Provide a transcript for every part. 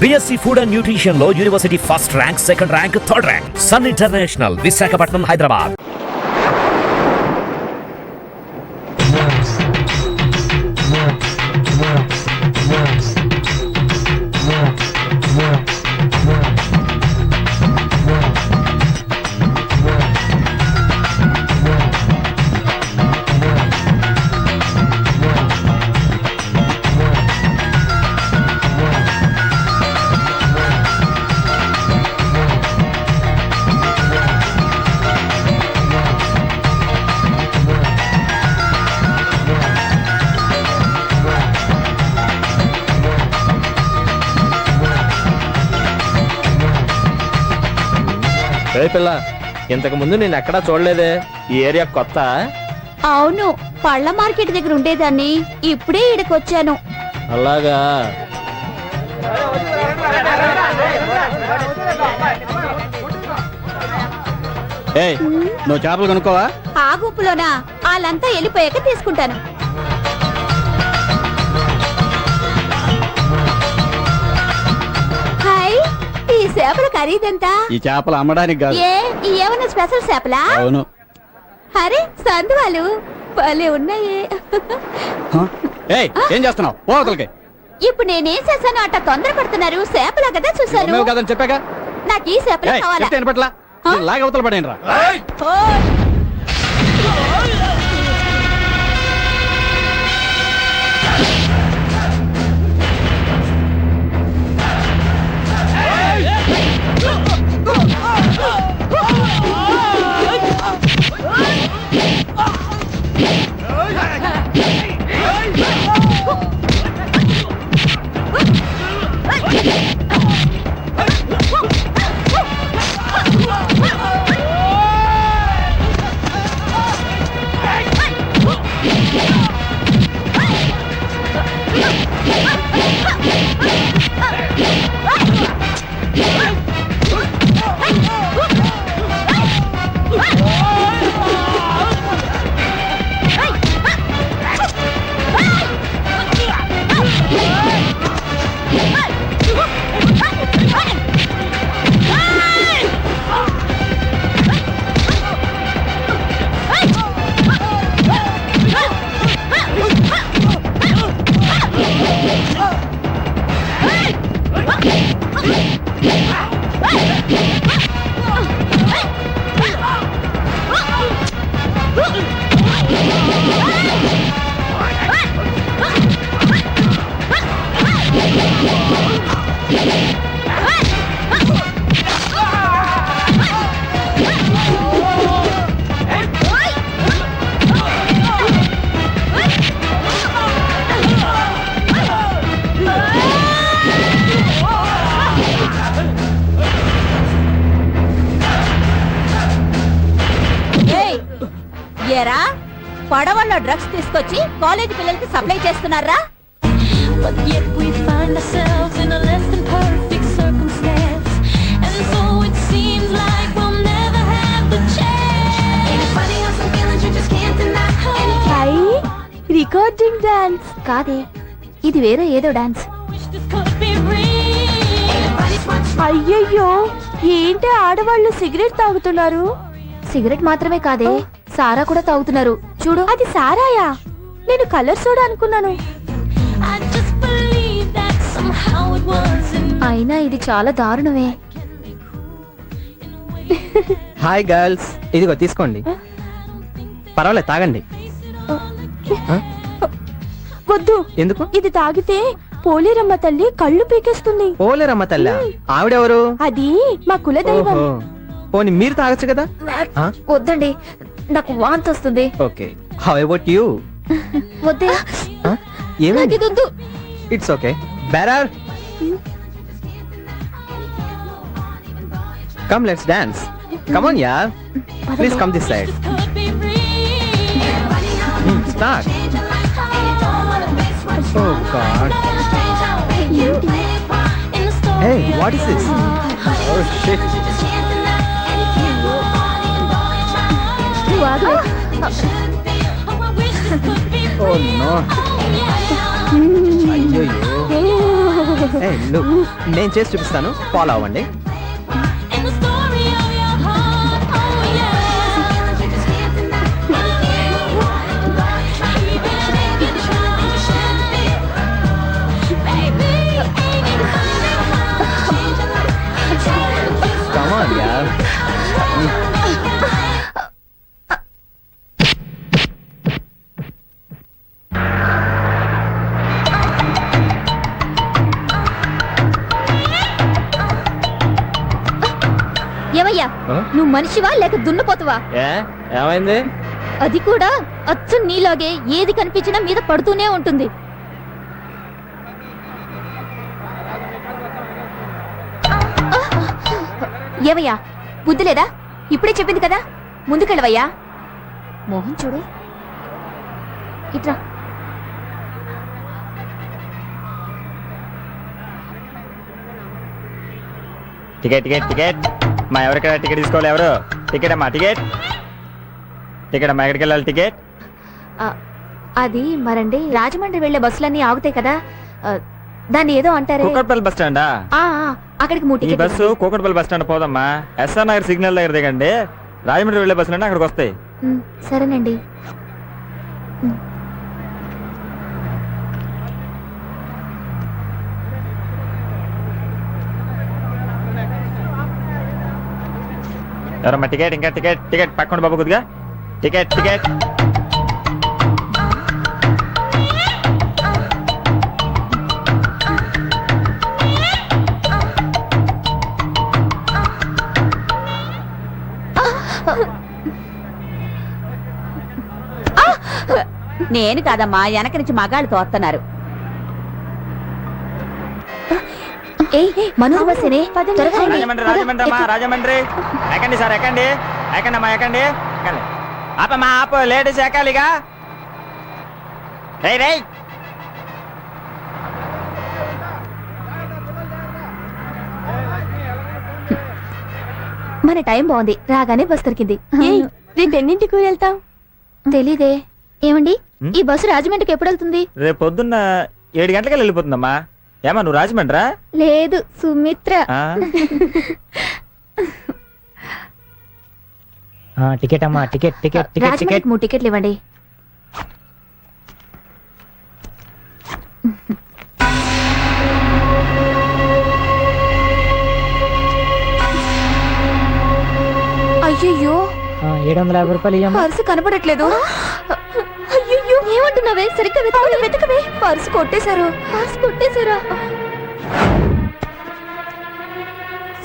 BSc Food and Nutrition లో university first rank, second rank, third rank. Sun International, Visakhapatnam, Hyderabad. పిల్ల, ఇంతకు ముందు నేను ఎక్కడా చూడలేదే. ఈ ఏరియా కొత్త? అవును, పళ్ళ మార్కెట్ దగ్గర ఉండేదాన్ని, ఇప్పుడే ఇక్కడికొచ్చాను. అలాగా. ఏయ్, నువ్వు చేపలు కొనుక్కోవా? ఆ గుంపులోనా? వాళ్ళంతా వెళ్ళిపోయాక తీసుకుంటాను. హాయ్, ఈ చేపల ఖరీదెంత? ఈ చేపలు అమ్మడానికి కాదు. ఏమన్నా స్పెషల్ చేపలా? అవును. అరే సందువాలు భలే ఉన్నాయి. ఏయ్, ఏం చేస్తున్నావు? పోతలకి. ఇప్పుడు నేనేం చేశాను? అట్ట తొందర పడుతున్నారు. చేపలా కదా చూసాను. కదని చెప్పాక నాకు ఈ చేపలే కావాలా? లాగవతల పడేయండి రా. ఏరా, పడవల్లో డ్రగ్స్ తీసుకొచ్చి కాలేజీ పిల్లలకి సప్లై చేస్తున్నారా? రికార్డింగ్ డాన్స్ కాదే, ఇది వేరే ఏదో డాన్స్. అయ్యయ్యో, ఏంటి ఆడవాళ్ళు సిగరెట్ తాగుతున్నారు? సిగరెట్ మాత్రమే కాదే, సారా కూడా తాగుతున్నారు. చూడు, అది సారాయా? నేను కలర్ సోడా అనుకున్నాను. అయినా ఇది చాలా దారుణమే. హాయ్ గర్ల్స్, ఇదిగో తీసుకోండి. పర్వాలేదు, తాగండి. వద్దు. ఎందుకు? ఇది తాగితే పోలేరమ్మ తల్లి కళ్ళు పీకేస్తుంది. పోలేరమ్మ తల్లి? ఆవిడెవరు? అది మా కులదైవం. పోనీ మీరు తాగొచ్చు కదా. వద్దండి, నాకు వాంతి వస్తుంది. Okay, how about you? వద్దే. ఏమైంది? వద్దు. It's okay. Bearer, come let's dance. Come on యార్, please come this side. Start. Oh God. Hey, what is this? Oh shit. Oh no. అయ్యయ్యో. నేను చేసి చూపిస్తాను, ఫాలో అవ్వండి. Come on, yeah. ఏమయ్యా, నువ్వు మనిషివా లేక దున్నపోతువా? ఏమైంది? అది కూడా అచ్చు నీలాగే ఏది కనిపించినా మీద పడుతూనే ఉంటుంది. ఏవయ్యా, బుద్ధి లేదా? ఇప్పుడే చెప్పింది కదా, ముందుకెళ్ళవయ్యా. మోహన్ చూడు, ఇట్రా. టికెట్ టికెట్ టికెట్ మా ఎవరికైనా టికెట్ తీసుకోవాలి? ఎవరు? టికెట్ అమ్మా, టికెట్ టికెట్ అమ్మా. ఎక్కడికి వెళ్ళాలి టికెట్? అది మరండి, రాజమండ్రి వెళ్లే బస్సులన్నీ ఆగుతాయి కదా, దాన్ని ఏదో అంటారే. కూకట్పల్లి బస్ స్టాండా? అక్కడికి ఈ బస్సు కూకట్పల్లి బస్ స్టాండ్ పోదమ్మా. ఎస్ఆర్ నగర్ సిగ్నల్ దగ్గర దిగండి. రాజమండ్రి వెళ్లే బస్సులు అంటే అక్కడికి వస్తాయి. సరేనండి. ఎవరమ్మా టికెట్? ఇంకా టికెట్ టికెట్ పక్కన బాబు కొద్దిగా. టికెట్ టికెట్ నేను కాదమ్మా, వెనక నుంచి మగాళ్ళు తోస్తున్నారు. రాజమండ్రి రాజమండ్రి అమ్మా, రాజమండ్రి. ఎక్కండి సార్, ఎక్కండి ఎక్కండి అమ్మా, ఎక్కండి ఎక్కండి. ఆపమ్మా, ఆపు, లేడీస్ ఎక్కాలిగా. రై రై. మన టైం బాగుంది, రాగానే బస్ దొరికింది. రేపు ఎన్నింటికి వెళ్తాం? తెలీదే. ఏమండి, ఈ బస్సు రాజమండ్రికి ఎప్పుడు వెళ్తుంది? రేపు పొద్దున్న 7 గంటలకి వెళ్ళిపోతుందమ్మా. ఏమా నువ్వు రాజమండ్రా? లేదు, సుమిత్ర. టికెట్ అమ్మా, టికెట్ టికెట్ టికెట్ టికెట్. రాజమండ్రికి 3 టికెట్లు ఇవ్వండి. అయ్యయ్యో, 750 రూపాయలు ఇయ్యమ్మా. పర్సు కనపడట్లేదు. అయ్యయ్యో, ఏమంటున్నావే? సరిగ్గా వెతకవే, వెతకవే. పర్సు కొట్టేశారు. పర్సు కొట్టేశారా?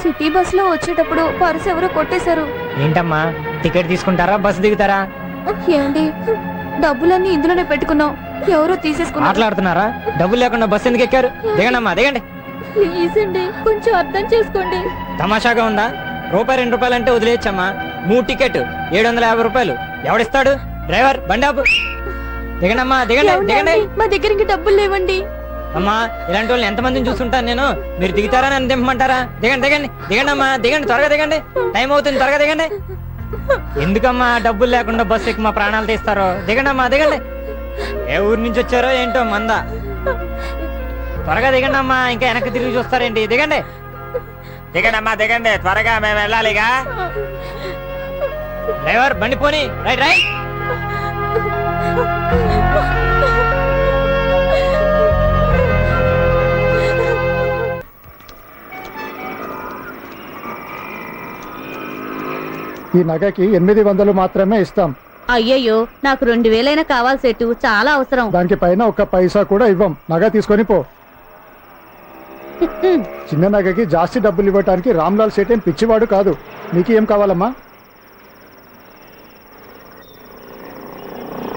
సిటీ బస్ లో వచ్చేటప్పుడు పర్సు ఎవరో కొట్టేశారు. ఏంటమ్మా, టికెట్ తీసుకుంటారా, బస్సు దిగుతారా? ఏమండి, డబ్బులన్నీ ఇందులోనే పెట్టుకున్నాం, ఎవరో తీసేసుకున్నారు. మాట్లాడుతున్నారా? డబ్బులు లేకుండా బస్సు ఎందుకు ఎక్కారు? దిగండి అమ్మా, దిగండి. ప్లీజ్ అండి, కొంచెం అర్థం చేసుకోండి. తమాషాగా ఉందా? రూపాయి 2 రూపాయలు అంటే వదిలేయచ్చమ్మా. 3 టికెట్ 750 రూపాయలు ఎవడిస్తాడు? డ్రైవర్, బండి ఆపు. దిగండి అమ్మా, దిగండి దిగండి. మా దగ్గర ఇంక డబ్బులు లేవండి. అమ్మా, ఇలాంటి వాళ్ళని ఎంతమందిని చూస్తుంటాను నేను. మీరు దిగుతారా, నన్ను దింపమంటారా? దిగండి దిగండి దిగండి అమ్మా, దిగండి, త్వరగా దిగండి, టైం అవుతుంది, త్వరగా దిగండి. ఎందుకమ్మా డబ్బులు లేకుండా బస్సు ఎక్కి మా ప్రాణాలు తీస్తారో? దిగండి అమ్మా, దిగండి. ఏ ఊరి నుంచి వచ్చారో ఏంటో మంద. త్వరగా దిగండి అమ్మా, ఇంకా వెనక్కి తిరిగి చూస్తారేంటి? దిగండి దిగండి అమ్మా, దిగండి త్వరగా, మేము వెళ్ళాలిగా. డ్రైవర్, బండి పోనీ. Right right. ఈ నగకి 800 మాత్రమే ఇస్తాం. అయ్యయ్యో, నాకు 2000 కావాలి సెట్టు, చాలా అవసరం. దానికి పైన 1 పైసా కూడా ఇవ్వం. నగ తీసుకొని పో. చిన్న నగకి జాస్తి డబ్బులు ఇవ్వటానికి రామ్లాల్ సేట్ ఏం పిచ్చివాడు కాదు. నీకు ఏం కావాలమ్మా?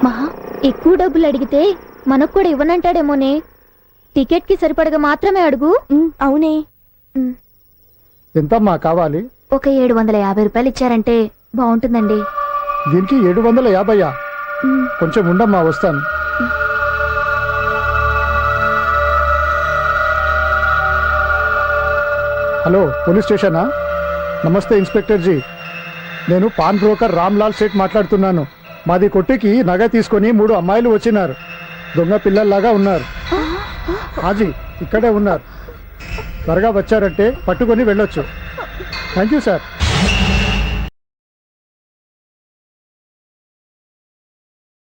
మహా, ఎక్కువ డబ్బులు అడిగితే మనకు కూడా ఇవ్వనంటాడేమోనే. టికెట్ కి సరిపడగా మాత్రమే అడుగు. అవునే. ఎంతమ్మా కావాలి? ఒక 750 రూపాయలు ఇచ్చారంటే బాగుంటుందండి. దీనికి 750? కొంచెం ఉండమ్మా, వస్తాను. హలో, పోలీస్ స్టేషనా? నమస్తే ఇన్స్పెక్టర్ జీ, నేను పాన్ బ్రోకర్ రామ్లాల్ సేట్ మాట్లాడుతున్నాను. మాది కొట్టుకి నగ తీసుకొని 3 అమ్మాయిలు వచ్చినారు. దొంగ పిల్లల్లాగా ఉన్నారు. హాజీ ఇక్కడే ఉన్నారు. త్వరగా వచ్చారంటే పట్టుకొని వెళ్ళొచ్చు. Thank you sir.